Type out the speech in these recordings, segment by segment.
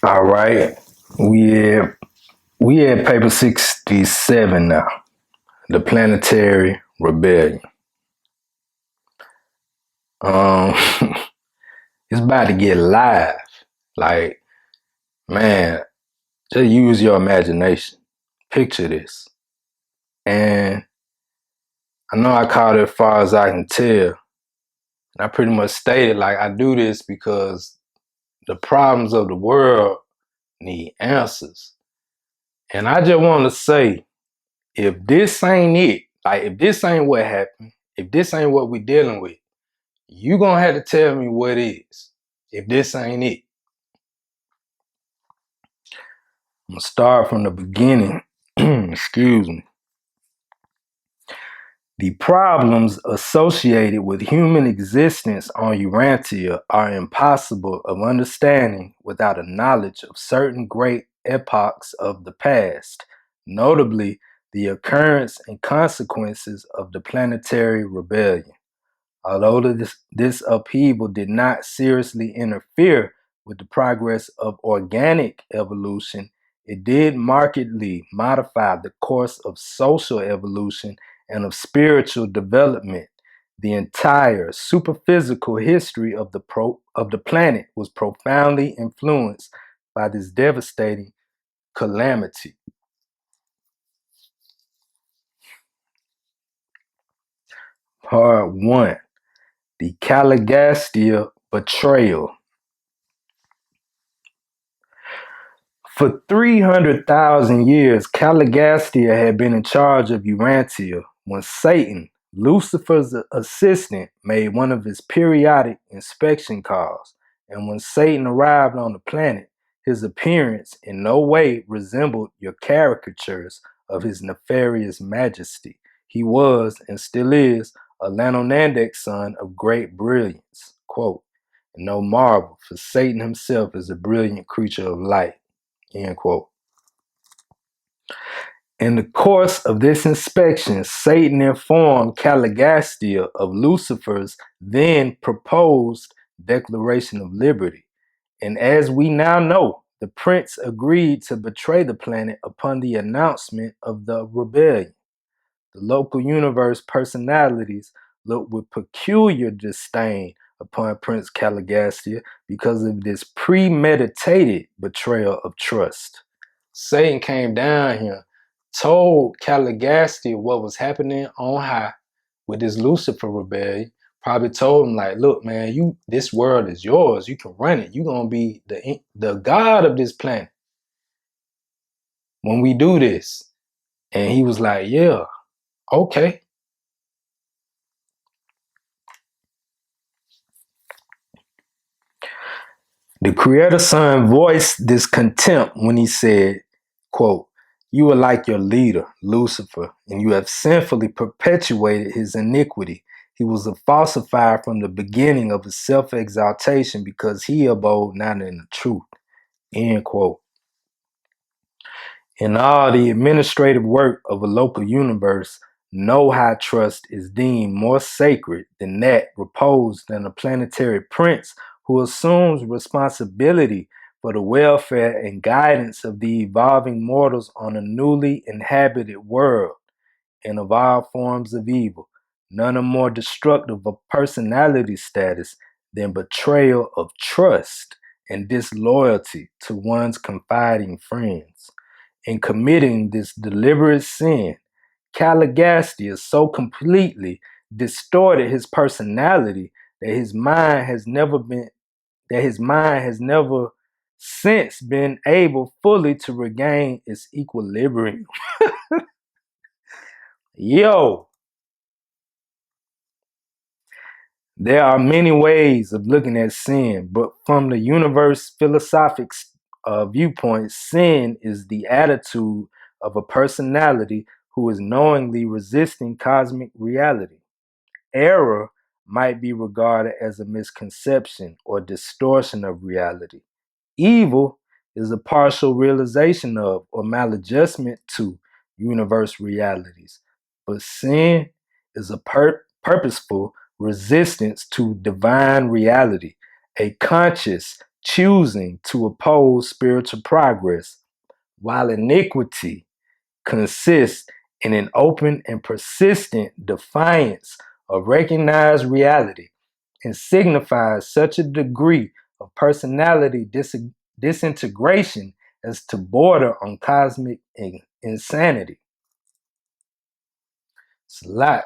All right. We at, we at paper 67 now. The planetary rebellion. Um it's about to get live. Like, man, just use your imagination. Picture this. And I know I caught it as far as I can tell. And I pretty much stated like I do this because the problems of the world need answers. And I just want to say, if this ain't it, like if this ain't what happened, if this ain't what we dealing with, you gonna have to tell me what is. If this ain't it, I'm gonna start from the beginning. Excuse me. The problems associated with human existence on Urantia are impossible of understanding without a knowledge of certain great epochs of the past, notably the occurrence and consequences of the planetary rebellion. Although this upheaval did not seriously interfere with the progress of organic evolution, it did markedly modify the course of social evolution and of spiritual development. The entire superphysical history of the planet was profoundly influenced by this devastating calamity. Part 1. The Caligastia Betrayal. For 300,000 years, Caligastia had been in charge of Urantia when Satan, Lucifer's assistant, made one of his periodic inspection calls. And when Satan arrived on the planet, his appearance in no way resembled your caricatures of his nefarious majesty. He was, and still is, a Lanonandic son of great brilliance. Quote, and no marvel, for Satan himself is a brilliant creature of light. End quote. In the course of this inspection, Satan informed Caligastia of Lucifer's then proposed Declaration of Liberty. And as we now know, the prince agreed to betray the planet upon the announcement of the rebellion. The local universe personalities looked with peculiar disdain upon Prince Caligastia because of this premeditated betrayal of trust. Satan came down here, told Caligastia what was happening on high with this Lucifer rebellion. Probably told him like, "Look, man, this world is yours. You can run it. You're gonna be the god of this planet when we do this." And he was like, "Yeah, okay." The Creator Son voiced this contempt when he said, quote, "You are like your leader, Lucifer, and you have sinfully perpetuated his iniquity. He was a falsifier from the beginning of his self-exaltation because he abode not in the truth." End quote. In all the administrative work of a local universe, no high trust is deemed more sacred than that reposed in a planetary prince who assumes responsibility for the welfare and guidance of the evolving mortals on a newly inhabited world, and of all forms of evil. None are more destructive of personality status than betrayal of trust and disloyalty to one's confiding friends. In committing this deliberate sin, Caligastia so completely distorted his personality that his mind has never since been able fully to regain its equilibrium. Yo, there are many ways of looking at sin, but from the universe philosophic viewpoint, sin is the attitude of a personality who is knowingly resisting cosmic reality. Error might be regarded as a misconception or distortion of reality. Evil is a partial realization of or maladjustment to universe realities. But sin is a purposeful resistance to divine reality, a conscious choosing to oppose spiritual progress, while iniquity consists in an open and persistent defiance of recognized reality and signifies such a degree of personality disintegration as to border on cosmic insanity. It's a lot,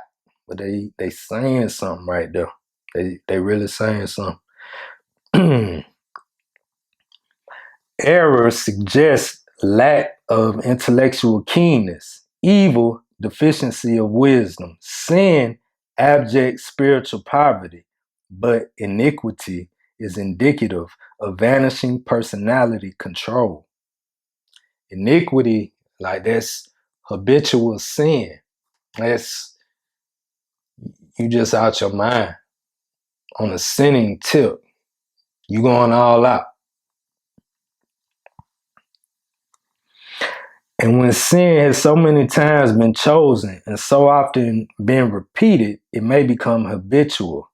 but they saying something right there. They really saying something. Error suggests lack of intellectual keenness, evil, deficiency of wisdom, sin, abject spiritual poverty, but iniquity is indicative of vanishing personality control. Iniquity, like that's habitual sin. That's you just out your mind on a sinning tip. You going all out. And when sin has so many times been chosen and so often been repeated, it may become habitual.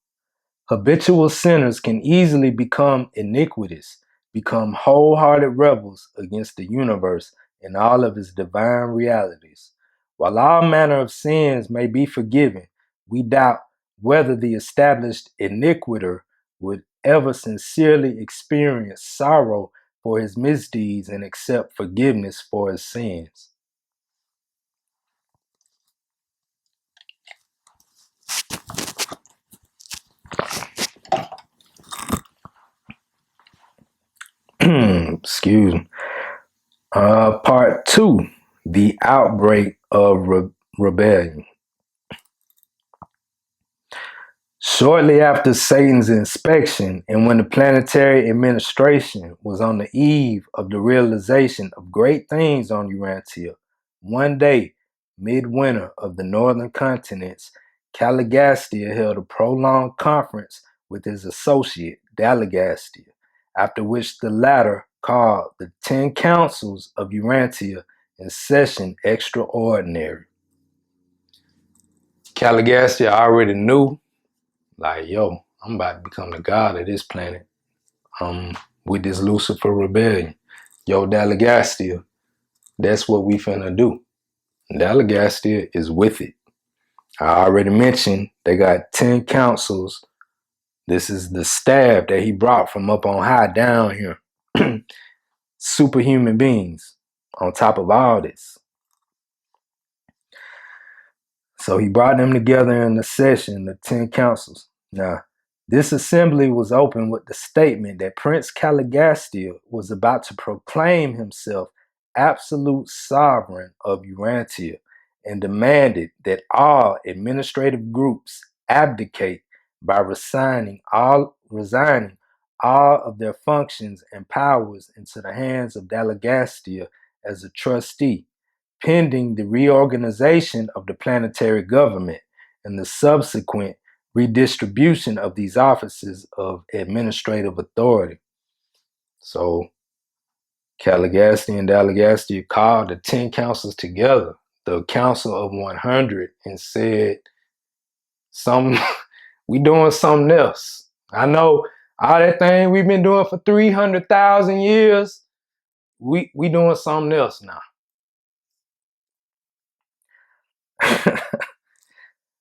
Habitual sinners can easily become iniquitous, become wholehearted rebels against the universe and all of its divine realities. While all manner of sins may be forgiven, we doubt whether the established iniquitor would ever sincerely experience sorrow for his misdeeds and accept forgiveness for his sins. Excuse me. Part two, the outbreak of rebellion. Shortly after Satan's inspection, and when the planetary administration was on the eve of the realization of great things on Urantia, one day, midwinter of the northern continents, Caligastia held a prolonged conference with his associate, Caligastia, after which the latter called the 10 Councils of Urantia in session extraordinary. Caligastia already knew, like, yo, I'm about to become the god of this planet. With this Lucifer rebellion. Yo, Caligastia, that's what we finna do. Caligastia is with it. I already mentioned they got 10 councils. This is the staff that he brought from up on high down here. Superhuman beings on top of all this. So he brought them together in a session, the 10 councils. Now, this assembly was opened with the statement that Prince Caligastia was about to proclaim himself absolute sovereign of Urantia and demanded that all administrative groups abdicate by resigning all of their functions and powers into the hands of Caligastia as a trustee, pending the reorganization of the planetary government and the subsequent redistribution of these offices of administrative authority. So Caligastia and Caligastia called the 10 councils together, the Council of 100, and said, "Some we doing something else. I know all that thing we've been doing for 300,000 years, we doing something else now."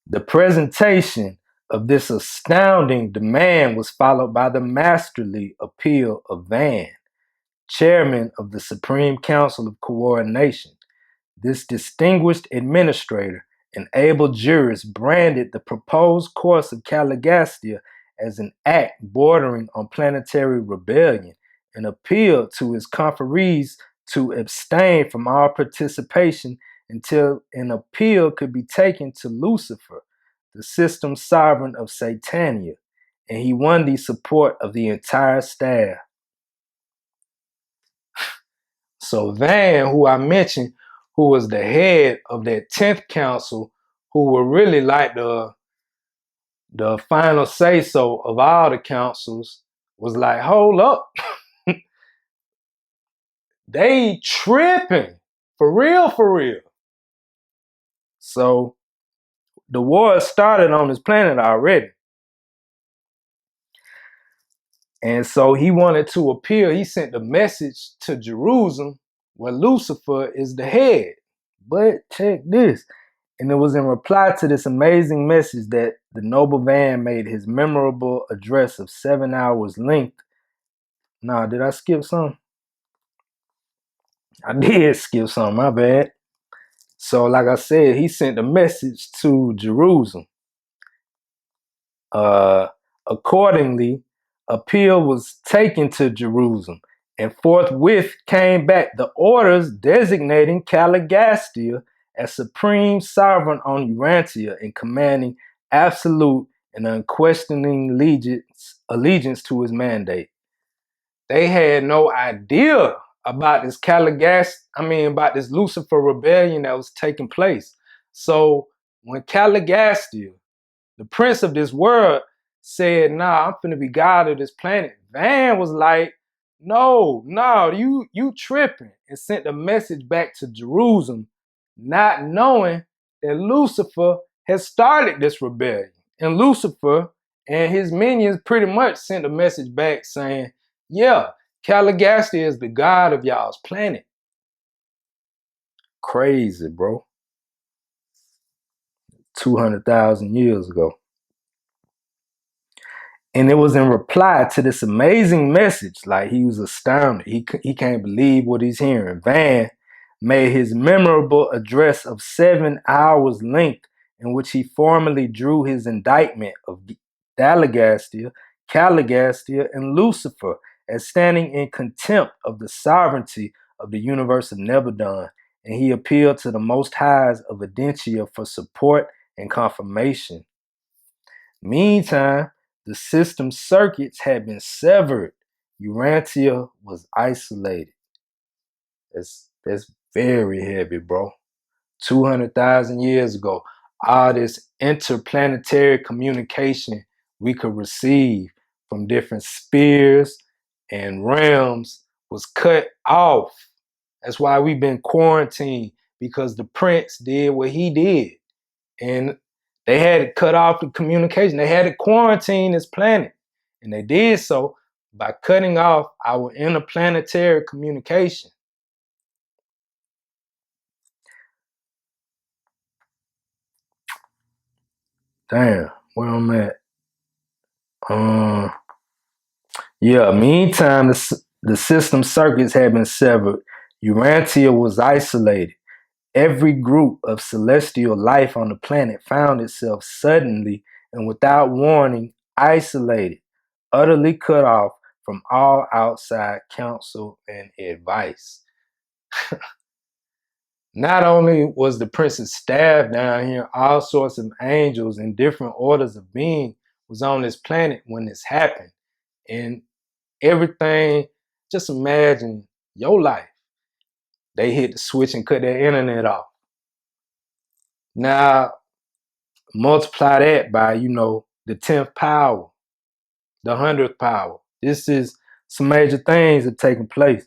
The presentation of this astounding demand was followed by the masterly appeal of Van, chairman of the Supreme Council of Coordination. This distinguished administrator and able jurist branded the proposed course of Caligastia as an act bordering on planetary rebellion and appealed to his conferees to abstain from all participation until an appeal could be taken to Lucifer, the system sovereign of Satania, and he won the support of the entire staff. So Van, who I mentioned, who was the head of that 10th council, who were really like the final say-so of all the councils, was like, hold up. They tripping. For real, for real. So the war started on this planet already. And so he wanted to appeal. He sent a message to Jerusalem where Lucifer is the head. But check this. And it was in reply to this amazing message that the noble Van made his memorable address of 7 hours length. Nah, did I skip some? I did skip some, my bad. So, like I said, he sent a message to Jerusalem. Uh, Accordingly, appeal was taken to Jerusalem, and forthwith came back the orders designating Caligastia as supreme sovereign on Urantia and commanding absolute and unquestioning allegiance to his mandate. They had no idea about this about this Lucifer rebellion that was taking place. So when Caligastia, the prince of this world, said, nah, I'm finna be God of this planet, Van was like, no, you tripping, and sent a message back to Jerusalem, not knowing that Lucifer had started this rebellion. And Lucifer and his minions pretty much sent a message back saying, yeah, Caligastia is the god of y'all's planet. Crazy, bro. 200,000 years ago. And it was in reply to this amazing message. Like, he was astounded. He can't believe what he's hearing. Van made his memorable address of 7 hours length, in which he formally drew his indictment of Caligastia, and Lucifer as standing in contempt of the sovereignty of the universe of Nebadon. And he appealed to the Most Highs of Urantia for support and confirmation. Meantime, the system circuits had been severed. Urantia was isolated. That's very heavy, bro. 200,000 years ago, all this interplanetary communication we could receive from different spheres and realms was cut off. That's why we've been quarantined, because the prince did what he did. And they had to cut off the communication. They had to quarantine this planet. And they did so by cutting off our interplanetary communication. Damn, where I'm at. Yeah, meantime, the system circuits had been severed. Urantia was isolated. Every group of celestial life on the planet found itself suddenly and without warning isolated, utterly cut off from all outside counsel and advice. Not only was the prince's staff down here, all sorts of angels and different orders of being was on this planet when this happened. And everything, just imagine your life. They hit the switch and cut their internet off. Now, multiply that by, the 10th power, the 100th power. This is some major things that are taking place.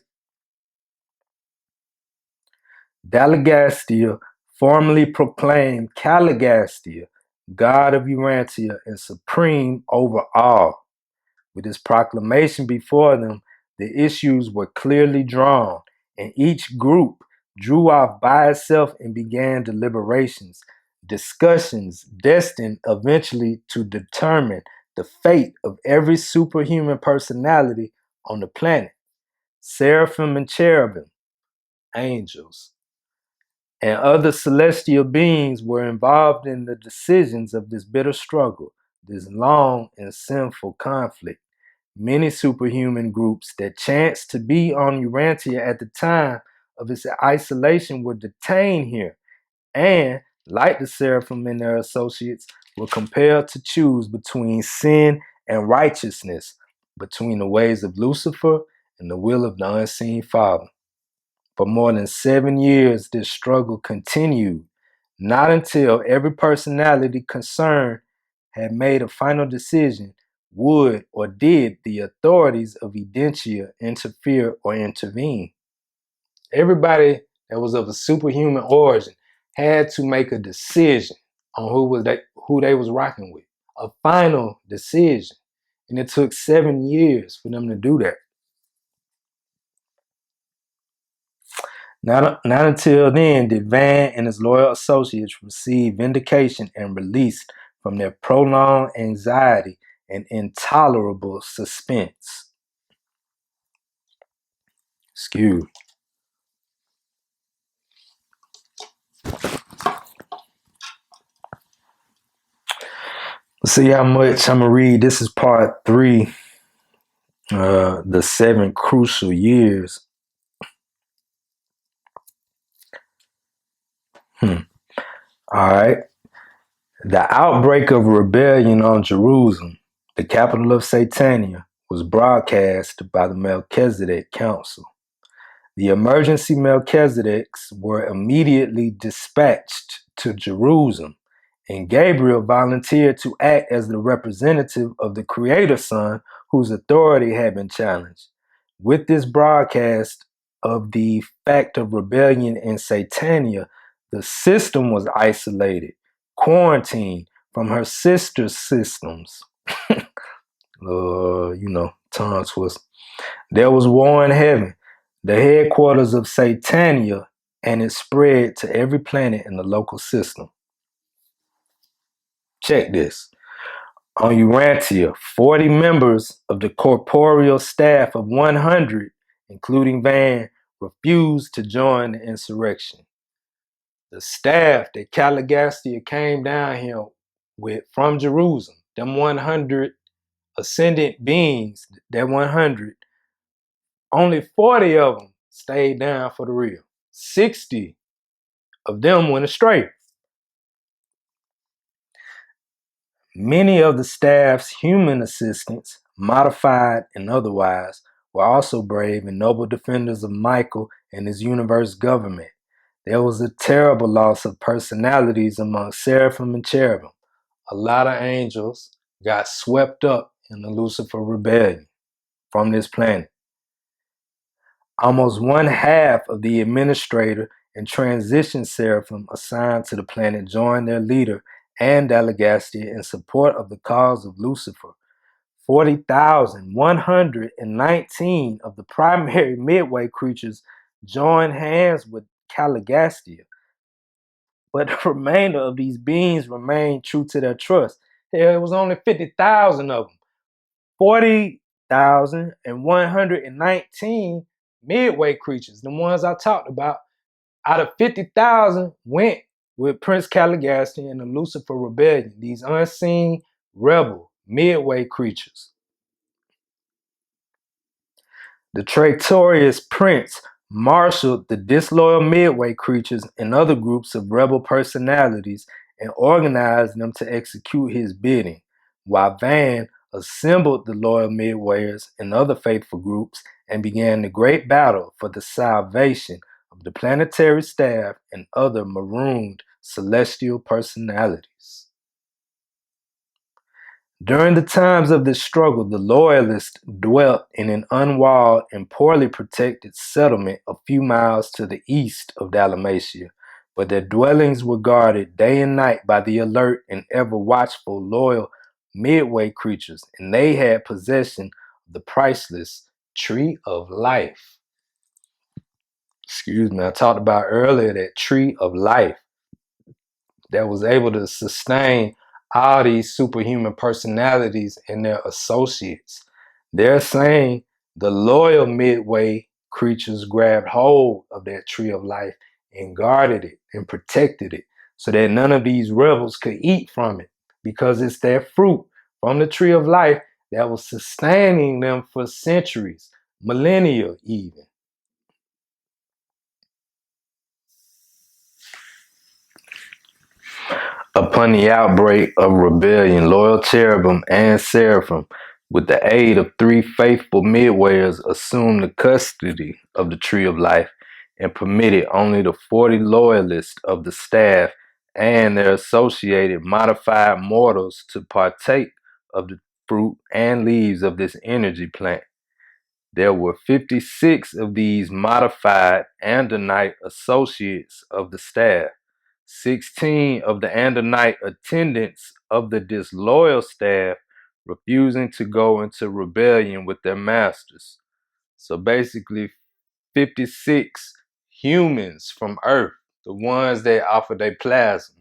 Caligastia formally proclaimed Caligastia, god of Urantia and supreme over all. With this proclamation before them, the issues were clearly drawn, and each group drew off by itself and began deliberations, discussions destined eventually to determine the fate of every superhuman personality on the planet. Seraphim and cherubim, angels, and other celestial beings were involved in the decisions of this bitter struggle, this long and sinful conflict. Many superhuman groups that chanced to be on Urantia at the time of its isolation were detained here, and, like the Seraphim and their associates, were compelled to choose between sin and righteousness, between the ways of Lucifer and the will of the unseen Father. For more than 7 years, this struggle continued, not until every personality concerned had made a final decision would or did the authorities of Urantia interfere or intervene. Everybody that was of a superhuman origin had to make a decision on who they was rocking with, a final decision. And it took 7 years for them to do that. Not until then did Van and his loyal associates receive vindication and released from their prolonged anxiety and intolerable suspense. Excuse. Let's see how much I'm gonna read. This is part 3, the 7 crucial years. All right. The outbreak of rebellion on Jerusalem, the capital of Satania, was broadcast by the Melchizedek Council. The emergency Melchizedeks were immediately dispatched to Jerusalem, and Gabriel volunteered to act as the representative of the Creator Son whose authority had been challenged. With this broadcast of the fact of rebellion in Satania, the system was isolated, quarantined from her sister systems. Tongue twist. There was war in heaven, the headquarters of Satania, and it spread to every planet in the local system. Check this. On Urantia, 40 members of the corporeal staff of 100, including Van, refused to join the insurrection. The staff that Caligastia came down here with from Jerusalem, them 100 ascendant beings, that 100, only 40 of them stayed down for the real. 60 of them went astray. Many of the staff's human assistants, modified and otherwise, were also brave and noble defenders of Michael and his universe government. There was a terrible loss of personalities among seraphim and cherubim. A lot of angels got swept up in the Lucifer rebellion from this planet. Almost one half of the administrator and transition seraphim assigned to the planet joined their leader and Caligastia in support of the cause of Lucifer. 40,119 of the primary midway creatures joined hands with Caligastia, but the remainder of these beings remained true to their trust. There was only 50,000 of them. 40,119 midway creatures, the ones I talked about, out of 50,000 went with Prince Caligastia and the Lucifer Rebellion, these unseen rebel midway creatures. The traitorous prince marshaled the disloyal midway creatures and other groups of rebel personalities and organized them to execute his bidding, while Van assembled the loyal midwayers and other faithful groups and began the great battle for the salvation of the planetary staff and other marooned celestial personalities. During the times of this struggle, the Loyalists dwelt in an unwalled and poorly protected settlement a few miles to the east of Dalmatia, but their dwellings were guarded day and night by the alert and ever watchful loyal midway creatures, and they had possession of the priceless Tree of Life. Excuse me, I talked about earlier that Tree of Life that was able to sustain all these superhuman personalities and their associates. They're saying the loyal midway creatures grabbed hold of that Tree of Life and guarded it and protected it so that none of these rebels could eat from it, because it's their fruit from the Tree of Life that was sustaining them for centuries, millennia even. Upon the outbreak of rebellion, loyal cherubim and seraphim, with the aid of 3 faithful midwayers, assumed the custody of the Tree of Life and permitted only the 40 loyalists of the staff and their associated modified mortals to partake of the fruit and leaves of this energy plant. There were 56 of these modified Andonite associates of the staff. 16 of the Andonite attendants of the disloyal staff refusing to go into rebellion with their masters. So basically, 56 humans from Earth, the ones that offer their plasma,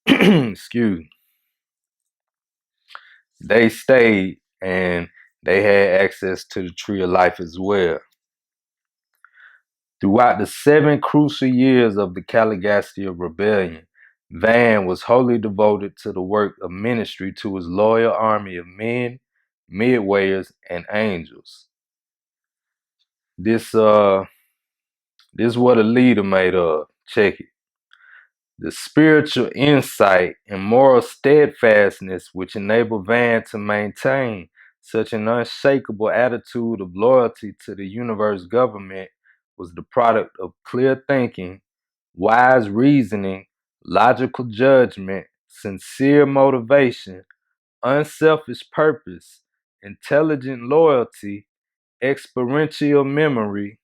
excuse me, they stayed and they had access to the tree of life as well. Throughout the 7 crucial years of the Caligastia rebellion, Van was wholly devoted to the work of ministry to his loyal army of men, midwayers, and angels. This is what a leader made of. Check it. The spiritual insight and moral steadfastness which enabled Van to maintain such an unshakable attitude of loyalty to the universe government was the product of clear thinking, wise reasoning, logical judgment, sincere motivation, unselfish purpose, intelligent loyalty, experiential memory,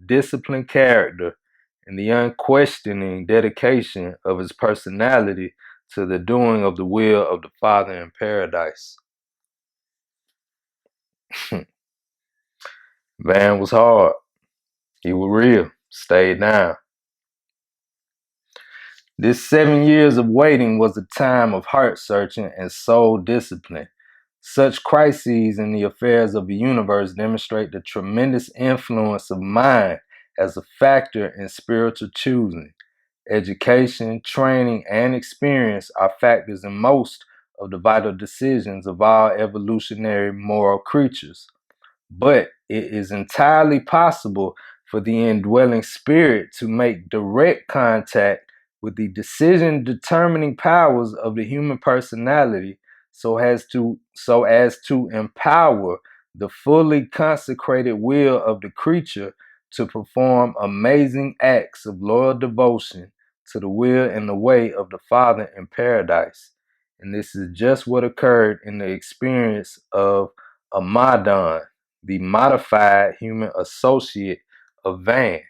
disciplined character, and the unquestioning dedication of his personality to the doing of the will of the Father in paradise. Van was hard. He was real. Stayed down. This 7 years of waiting was a time of heart searching and soul discipline. Such crises in the affairs of the universe demonstrate the tremendous influence of mind as a factor in spiritual choosing. Education, training, and experience are factors in most of the vital decisions of all evolutionary moral creatures. But it is entirely possible for the indwelling spirit to make direct contact with the decision determining powers of the human personality so as to empower the fully consecrated will of the creature to perform amazing acts of loyal devotion to the will and the way of the Father in paradise. And this is just what occurred in the experience of Amadon, the modified human associate of Van.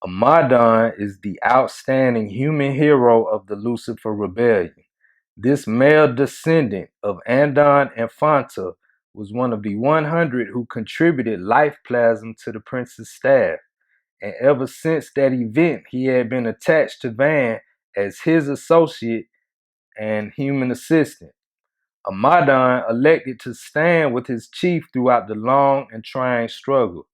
Amadon is the outstanding human hero of the Lucifer Rebellion. This male descendant of Andon Infanta was one of the 100 who contributed life plasm to the prince's staff, and ever since that event, he had been attached to Van as his associate and human assistant. Amadon elected to stand with his chief throughout the long and trying struggle,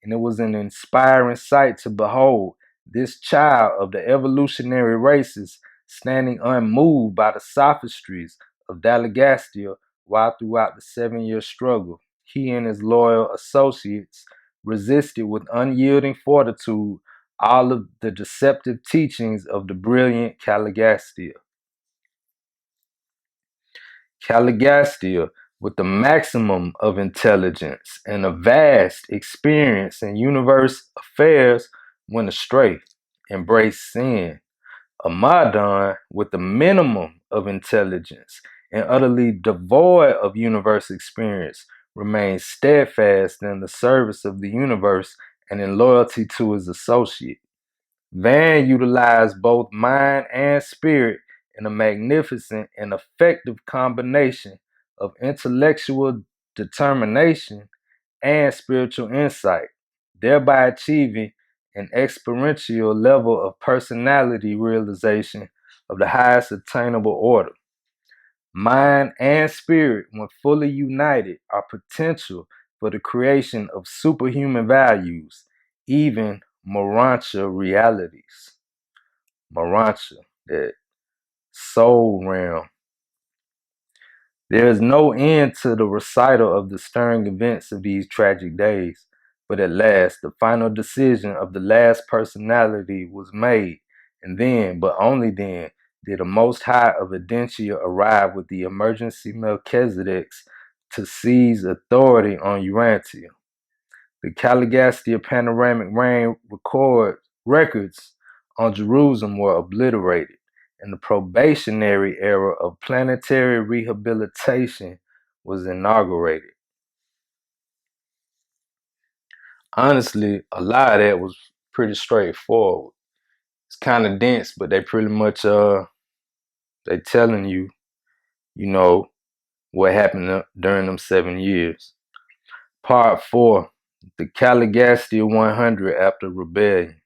and it was an inspiring sight to behold this child of the evolutionary races standing unmoved by the sophistries of Caligastia while throughout the 7 year struggle, he and his loyal associates resisted with unyielding fortitude all of the deceptive teachings of the brilliant Caligastia. Caligastia, with the maximum of intelligence and a vast experience in universe affairs, went astray, embraced sin. Amadon, with the minimum of intelligence and utterly devoid of universe experience, remained steadfast in the service of the universe and in loyalty to his associate. Van utilized both mind and spirit in a magnificent and effective combination of intellectual determination and spiritual insight, thereby achieving an experiential level of personality realization of the highest attainable order. Mind and spirit, when fully united, are potential for the creation of superhuman values, even Morantia realities. Morantia, that soul realm. There is no end to the recital of the stirring events of these tragic days, but at last the final decision of the last personality was made, and then, but only then, did the Most High of Adentia arrive with the emergency Melchizedeks to seize authority on Urantia. The Caligastia panoramic records on Jerusalem were obliterated, and the probationary era of planetary rehabilitation was inaugurated. Honestly, a lot of that was pretty straightforward. It's kind of dense, but they pretty much they telling you, you know, what happened during them 7 years. Part 4, the Caligastia 100 after rebellion.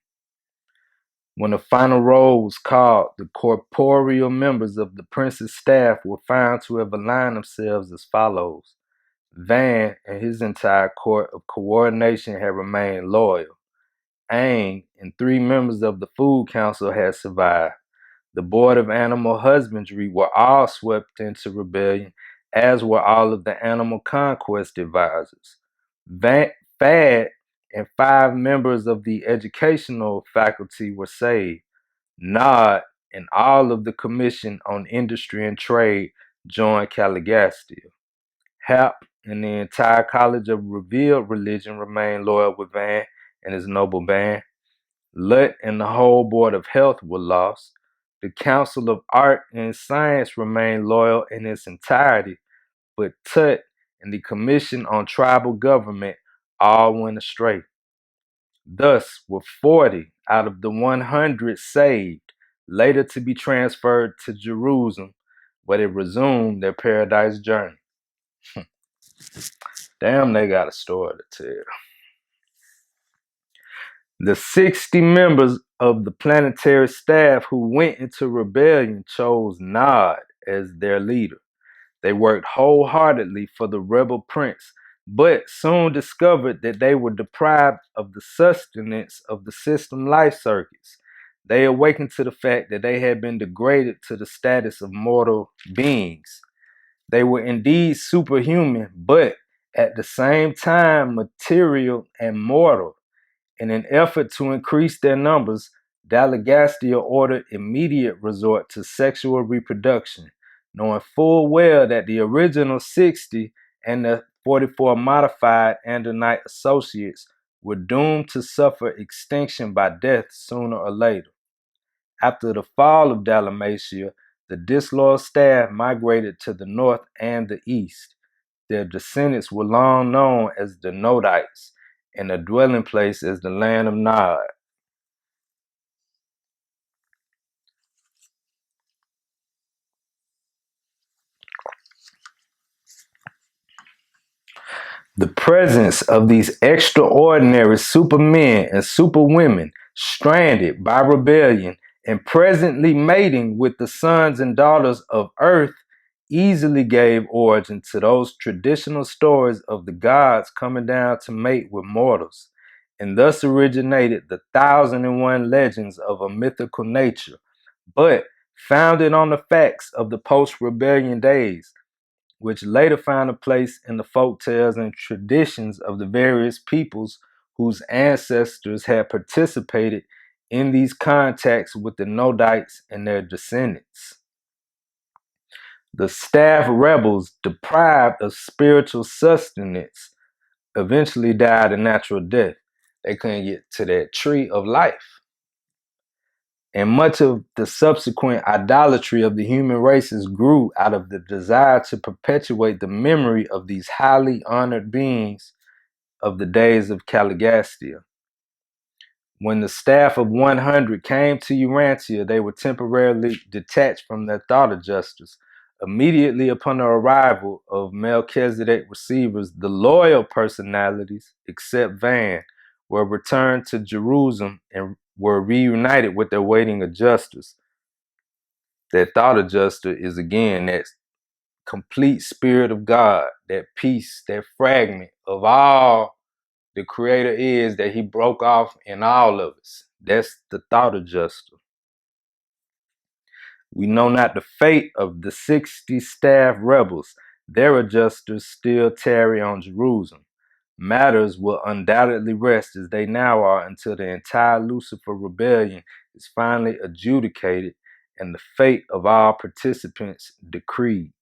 When the final roll was called, the corporeal members of the prince's staff were found to have aligned themselves as follows. Van and his entire court of coordination had remained loyal. Aang and 3 members of the Food Council had survived. The Board of Animal Husbandry were all swept into rebellion, as were all of the Animal Conquest advisors. Fad and 5 members of the educational faculty were saved. Nod and all of the Commission on Industry and Trade joined Caligastia. Hap and the entire College of Revealed Religion remained loyal with Van and his noble band. Lut and the whole Board of Health were lost. The Council of Art and Science remained loyal in its entirety, but Tut and the Commission on Tribal Government all went astray. Thus were 40 out of the 100 saved, later to be transferred to Jerusalem, where they resumed their paradise journey. Damn, they got a story to tell. The 60 members of the planetary staff who went into rebellion chose Nod as their leader. They worked wholeheartedly for the rebel prince, but soon discovered that they were deprived of the sustenance of the system life circuits. They awakened to the fact that they had been degraded to the status of mortal beings. They were indeed superhuman, but at the same time material and mortal. In an effort to increase their numbers, Caligastia ordered immediate resort to sexual reproduction, knowing full well that the original 60 and the 44 modified Andronite associates were doomed to suffer extinction by death sooner or later. After the fall of Dalmatia, the disloyal staff migrated to the north and the east. Their descendants were long known as the Nodites, and their dwelling place as the land of Nod. The presence of these extraordinary supermen and superwomen, stranded by rebellion and presently mating with the sons and daughters of Earth, easily gave origin to those traditional stories of the gods coming down to mate with mortals, and thus originated the 1,001 legends of a mythical nature, but founded on the facts of the post-rebellion days, which later found a place in the folk tales and traditions of the various peoples whose ancestors had participated in these contacts with the Nodites and their descendants. The staff rebels, deprived of spiritual sustenance, eventually died a natural death. They couldn't get to that tree of life. And much of the subsequent idolatry of the human races grew out of the desire to perpetuate the memory of these highly honored beings of the days of Caligastia. When the staff of 100 came to Urantia, they were temporarily detached from their thought adjusters. Immediately upon the arrival of Melchizedek receivers, the loyal personalities, except Van, were returned to Jerusalem and were reunited with their waiting adjusters. That thought adjuster is again that complete spirit of God, that piece, that fragment of all the creator is that he broke off in all of us. That's the thought adjuster. We know not the fate of the 60 staff rebels. Their adjusters still tarry on Jerusalem. Matters will undoubtedly rest as they now are until the entire Lucifer rebellion is finally adjudicated and the fate of all participants decreed.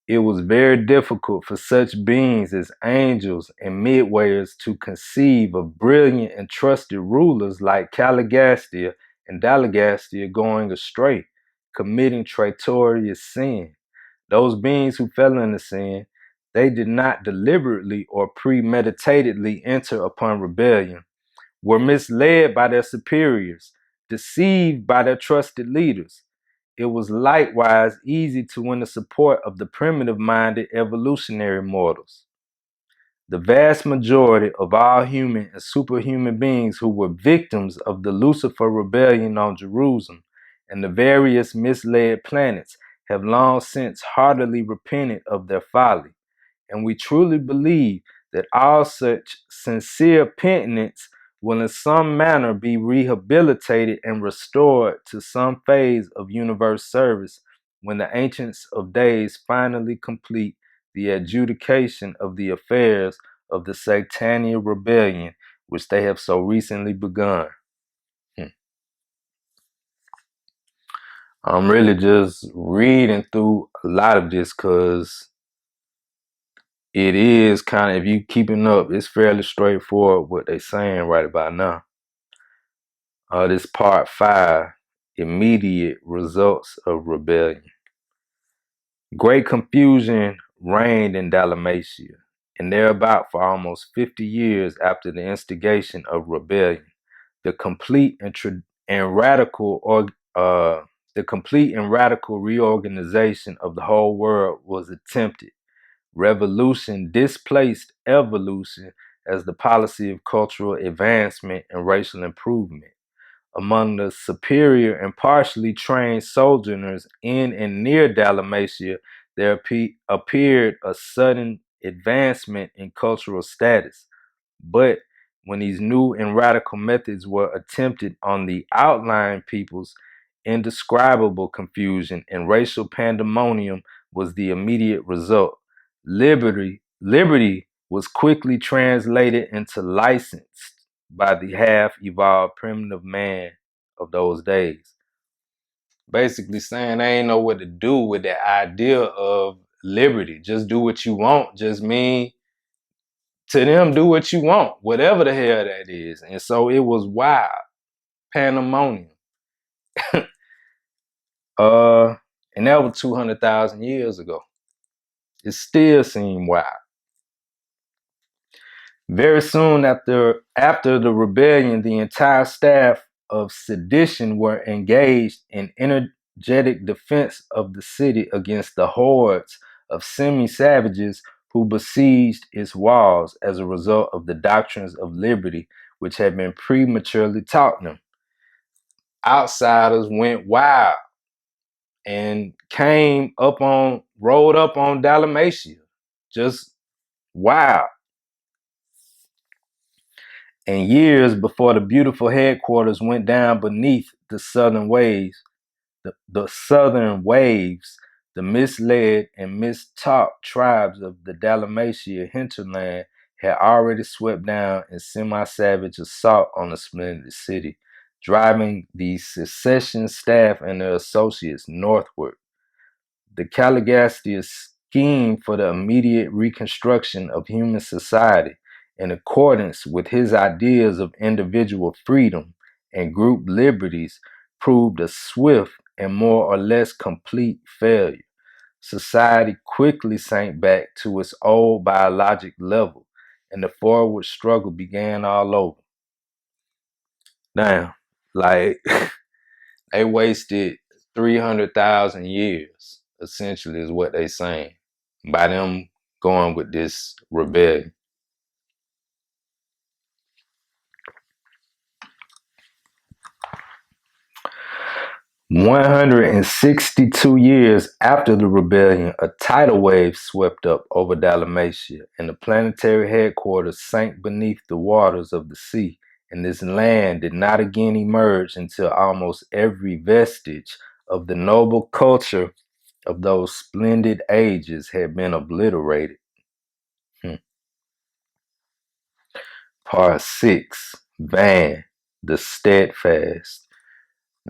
It was very difficult for such beings as angels and midwayers to conceive of brilliant and trusted rulers like Caligastia and Caligastia going astray, committing traitorous sin. Those beings who fell into sin, they did not deliberately or premeditatedly enter upon rebellion, were misled by their superiors, deceived by their trusted leaders. it was likewise easy to win the support of the primitive-minded evolutionary mortals. The vast majority of all human and superhuman beings who were victims of the Lucifer rebellion on Jerusalem and the various misled planets have long since heartily repented of their folly, and we truly believe that all such sincere penitents will in some manner be rehabilitated and restored to some phase of universe service when the Ancients of Days finally complete the adjudication of the affairs of the Satanic rebellion, which they have so recently begun. I'm really just reading through a lot of this because it is kind of, if you keeping up, it's fairly straightforward what they saying right about now. This part 5, immediate results of rebellion. Great confusion reigned in Dalmatia, and thereabout for almost 50 years after the instigation of rebellion. The complete and radical reorganization of the whole world was attempted. Revolution displaced evolution as the policy of cultural advancement and racial improvement. Among the superior and partially trained sojourners in and near Dalmatia, there appeared a sudden advancement in cultural status. But when these new and radical methods were attempted on the outlying peoples, indescribable confusion and racial pandemonium was the immediate result. Liberty was quickly translated into license by the half-evolved primitive man of those days. Basically saying they ain't know what to do with that idea of liberty. Just do what you want. Just mean to them, do what you want, whatever the hell that is. And so it was wild, pandemonium. And that was 200,000 years ago. It still seemed wild. Very soon after the rebellion, the entire staff of sedition were engaged in energetic defense of the city against the hordes of semi-savages who besieged its walls as a result of the doctrines of liberty which had been prematurely taught them. Outsiders went wild and rode up on Dalmatia. Just wild. And years before the beautiful headquarters went down beneath the southern waves, the misled and mistaught tribes of the Dalmatia hinterland had already swept down in semi-savage assault on the splendid city, driving the secession staff and their associates northward. The Caligastia scheme for the immediate reconstruction of human society in accordance with his ideas of individual freedom and group liberties proved a swift and more or less complete failure. Society quickly sank back to its old biologic level, and the forward struggle began all over. Damn, like they wasted 300,000 years, essentially, is what they saying, by them going with this rebellion. 162 years after the rebellion, a tidal wave swept up over Dalmatia, and the planetary headquarters sank beneath the waters of the sea, and this land did not again emerge until almost every vestige of the noble culture of those splendid ages had been obliterated. Part 6, Van, the Steadfast.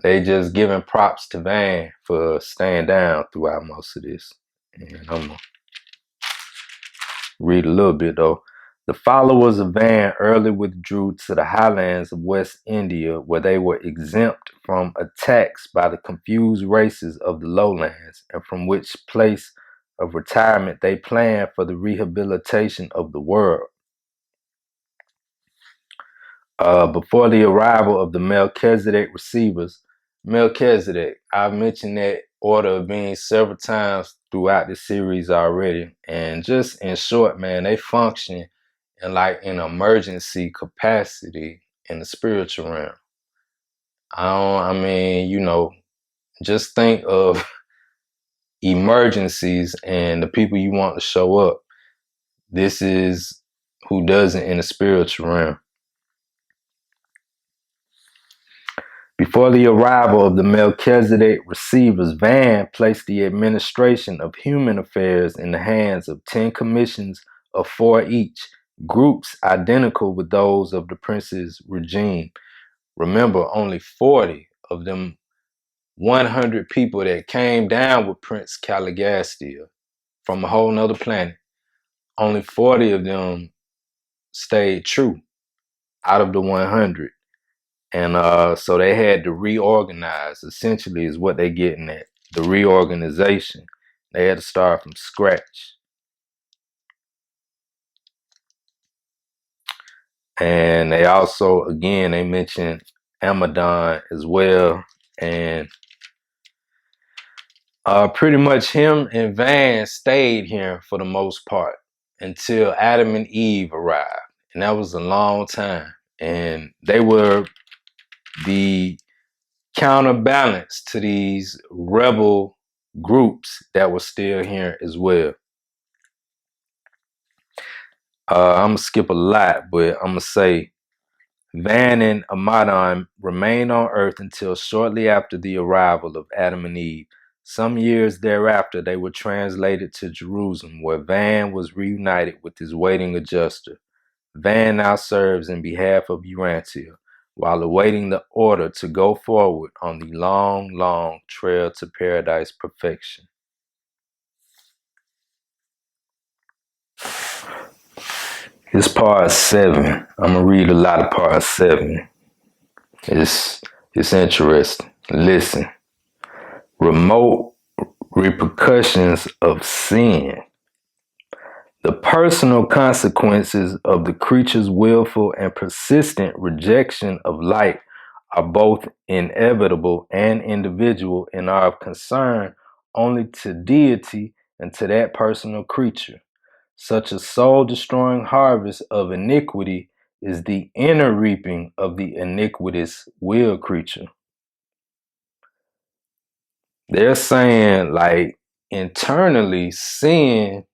They just giving props to Van for staying down throughout most of this. And I'm going to read a little bit though. The followers of Van early withdrew to the highlands of West India, where they were exempt from attacks by the confused races of the lowlands, and from which place of retirement they planned for the rehabilitation of the world. Before the arrival of the Melchizedek receivers, Melchizedek. I've mentioned that order of being several times throughout the series already. And just in short, man, they function in like an emergency capacity in the spiritual realm. I mean, just think of emergencies and the people you want to show up. This is who doesn't in the spiritual realm. Before the arrival of the Melchizedek receivers, Van placed the administration of human affairs in the hands of 10 commissions of 4 each, groups identical with those of the prince's regime. Remember, only 40 of them 100 people that came down with Prince Caligastia from a whole nother planet, only 40 of them stayed true out of the 100. And so they had to reorganize, essentially, is what they're getting at. The reorganization. They had to start from scratch. And they also, again, they mentioned Amadon as well. And pretty much him and Van stayed here for the most part until Adam and Eve arrived. And that was a long time. And they were the counterbalance to these rebel groups that were still here as well. I'm gonna skip a lot, but I'm gonna say Van and Amadon remained on Earth until shortly after the arrival of Adam and Eve. Some years thereafter, they were translated to Jerusalem, where Van was reunited with his waiting adjuster. Van now serves in behalf of Urantia, while awaiting the order to go forward on the long, long trail to paradise perfection. It's part 7. I'm gonna read a lot of part 7. It's interesting. Listen. Remote repercussions of sin. The personal consequences of the creature's willful and persistent rejection of light are both inevitable and individual and are of concern only to deity and to that personal creature. Such a soul-destroying harvest of iniquity is the inner reaping of the iniquitous will creature. They're saying, like, internally, sin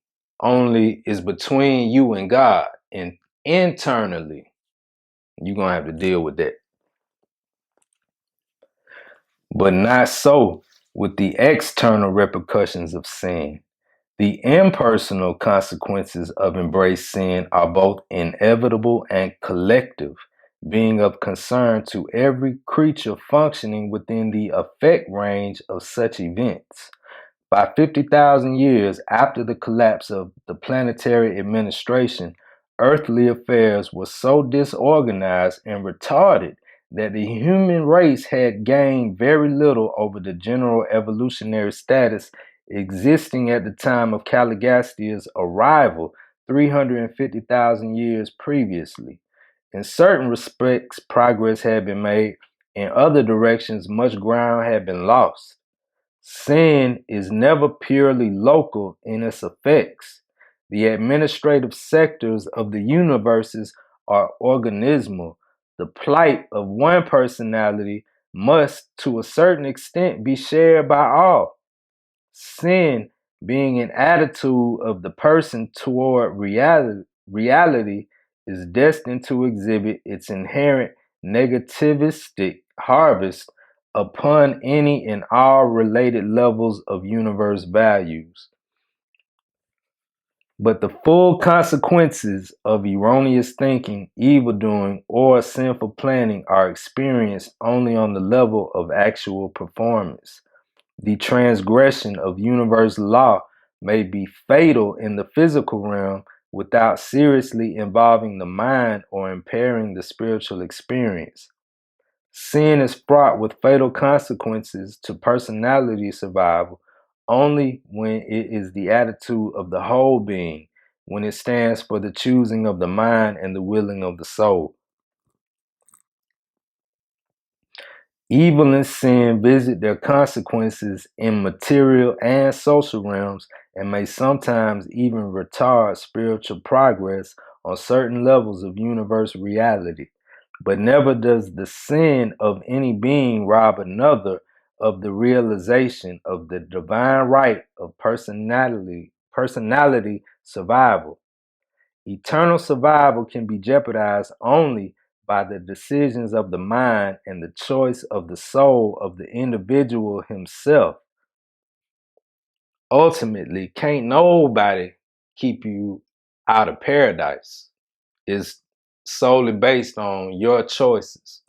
only is between you and God, and internally, you're going to have to deal with that. But not so with the external repercussions of sin. The impersonal consequences of embraced sin are both inevitable and collective, being of concern to every creature functioning within the effect range of such events. By 50,000 years after the collapse of the planetary administration, earthly affairs were so disorganized and retarded that the human race had gained very little over the general evolutionary status existing at the time of Caligastia's arrival 350,000 years previously. In certain respects, progress had been made. In other directions, much ground had been lost. Sin is never purely local in its effects. The administrative sectors of the universes are organismal. The plight of one personality must, to a certain extent, be shared by all. Sin, being an attitude of the person toward reality, is destined to exhibit its inherent negativistic harvest upon any and all related levels of universe values. But the full consequences of erroneous thinking, evil doing, or sinful planning are experienced only on the level of actual performance. The transgression of universal law may be fatal in the physical realm without seriously involving the mind or impairing the spiritual experience. Sin is fraught with fatal consequences to personality survival only when it is the attitude of the whole being, when it stands for the choosing of the mind and the willing of the soul. Evil and sin visit their consequences in material and social realms and may sometimes even retard spiritual progress on certain levels of universal reality. But never does the sin of any being rob another of the realization of the divine right of personality survival. Eternal survival can be jeopardized only by the decisions of the mind and the choice of the soul of the individual himself. Ultimately, can't nobody keep you out of paradise. It's solely based on your choices.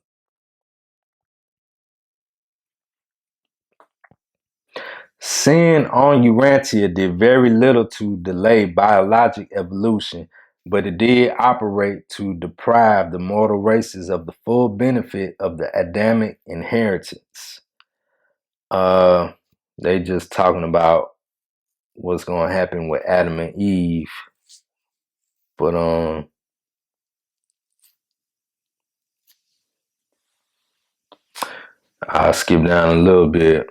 Sin on Urantia did very little to delay biologic evolution, but it did operate to deprive the mortal races of the full benefit of the Adamic inheritance. Uh, they just talking about what's going to happen with Adam and Eve, but I'll skip down a little bit.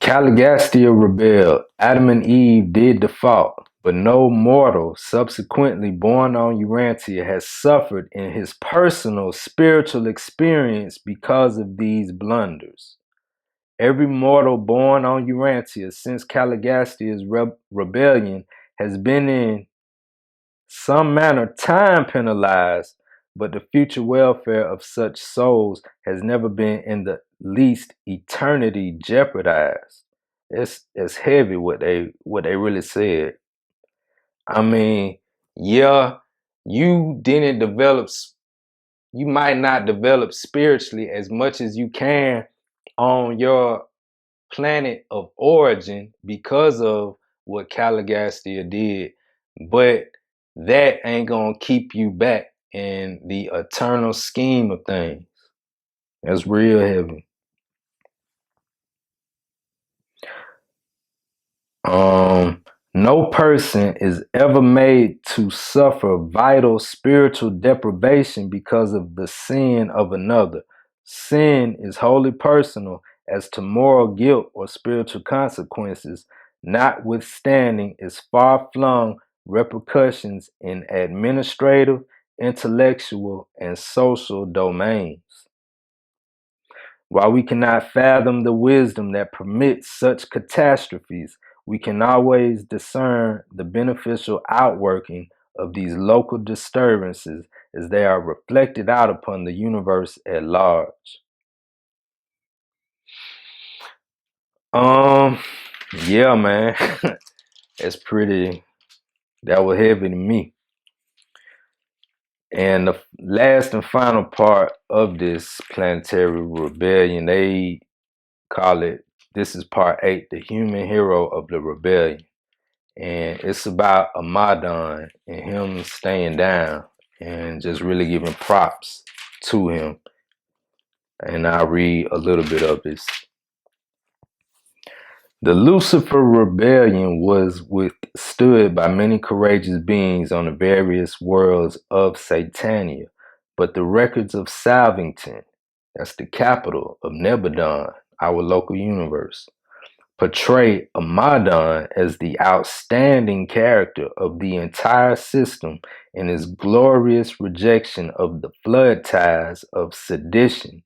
Caligastia rebelled. Adam and Eve did default, but no mortal subsequently born on Urantia has suffered in his personal spiritual experience because of these blunders. Every mortal born on Urantia since Caligastia's rebellion has been in some manner time penalized, but the future welfare of such souls has never been in the least eternity jeopardized. It's heavy what they really said. I mean, yeah, you didn't develop, you might not develop spiritually as much as you can on your planet of origin because of what Caligastia did, but that ain't gonna keep you back in the eternal scheme of things. That's real heavy. Um, no person is ever made to suffer vital spiritual deprivation because of the sin of another. Sin is wholly personal as to moral guilt or spiritual consequences, notwithstanding its far flung repercussions in administrative, intellectual, and social domains. While we cannot fathom the wisdom that permits such catastrophes, we can always discern the beneficial outworking of these local disturbances as they are reflected out upon the universe at large. Um, yeah, man, it's pretty. That was heavy to me. And the last and final part of this planetary rebellion, they call it. This is part 8, the human hero of the rebellion. And it's about Amadon and him staying down and just really giving props to him. And I'll read a little bit of this. The Lucifer rebellion was withstood by many courageous beings on the various worlds of Satania, but the records of Salvington, that's the capital of Nebadon, our local universe, portray Amadon as the outstanding character of the entire system in his glorious rejection of the flood ties of sedition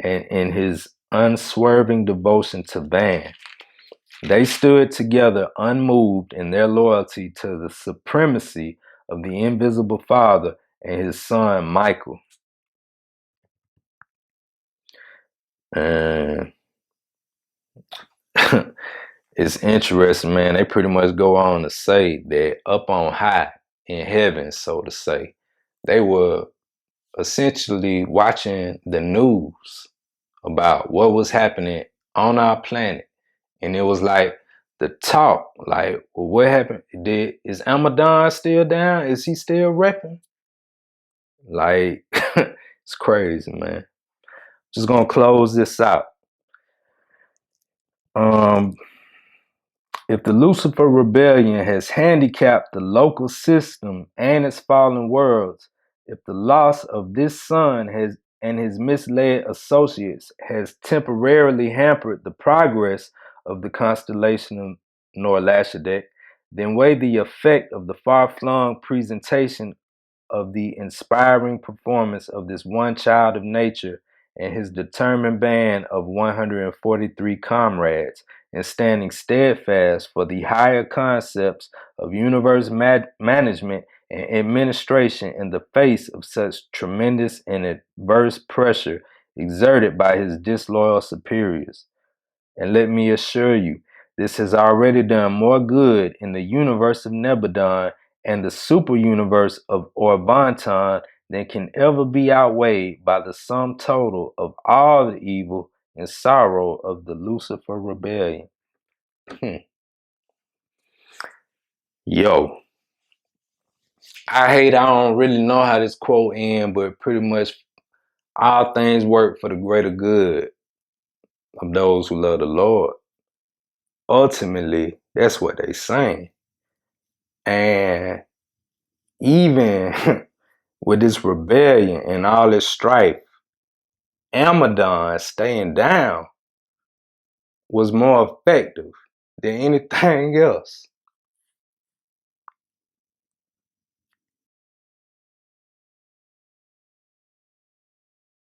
and in his unswerving devotion to Van. They stood together unmoved in their loyalty to the supremacy of the invisible Father and his son Michael. And it's interesting, man. They pretty much go on to say that up on high in heaven, so to say, they were essentially watching the news about what was happening on our planet. And it was like the talk, like, well, what happened? Is Amadon still down? Is he still repping? Like, it's crazy, man. Just gonna close this out. Um, If the Lucifer rebellion has handicapped the local system and its fallen worlds, if the loss of this sun has and his misled associates has temporarily hampered the progress of the constellation of Norlashadek, then weigh the effect of the far-flung presentation of the inspiring performance of this one child of nature and his determined band of 143 comrades, and standing steadfast for the higher concepts of universe management and administration in the face of such tremendous and adverse pressure exerted by his disloyal superiors. And let me assure you, this has already done more good in the universe of Nebadon and the super universe of Orbanton than can ever be outweighed by the sum total of all the evil and sorrow of the Lucifer rebellion. Yo, I don't really know how this quote ends, but pretty much all things work for the greater good of those who love the Lord. Ultimately, that's what they saying. And even with this rebellion and all this strife, Amadon staying down was more effective than anything else.